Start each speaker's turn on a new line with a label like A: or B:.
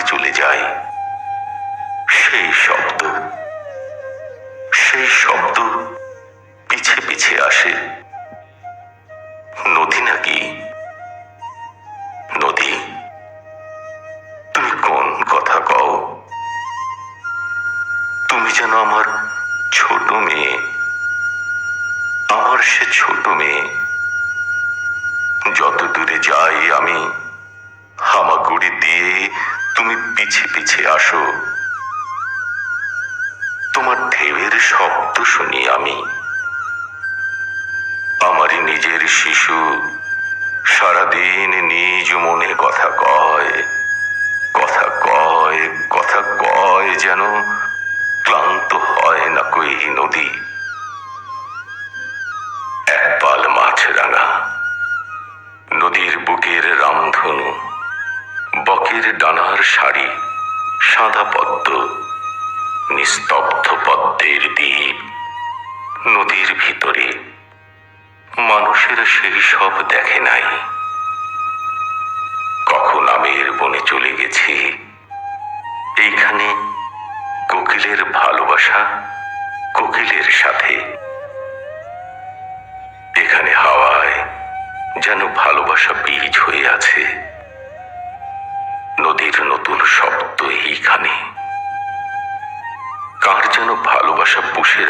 A: চলে যায়। সেই শব্দ পিছে পিছে আসে। নদী নাকি? নদী, তুমি কোন কথা কও? তুমি যেন আমার ছোট মেয়ে, আমার সে ছোট মেয়ে। যত দূরে যাই আমি, হামাগুড়ি দিয়ে তুমি পিছে পিছে আসো। তোমার ঢেউয়ের শব্দ শুনি আমি। আমারই নিজের শিশু সারাদিন নিজ মনে কথা কয়, কথা কয়, কথা কয়, যেন ক্লান্ত হয় না কই নদী। এক পাল মাছরাঙা, নদীর বুকের রামধনু, বকের ডানার শাড়ি, সাদা পদ্ম, নিস্তব্ধ পদ্মের দ্বীপ। নদীর ভিতরে মানুষেরা সেই সব দেখে নাই। কখন আমের বনে চলে গেছি, এইখানে কোকিলের ভালোবাসা কোকিলের সাথে। এখানে হাওয়ায় যেন ভালোবাসা বীজ হয়ে আছে। নদীর নতুন শব্দ এইখানে, কার যেন ভালোবাসা পুষে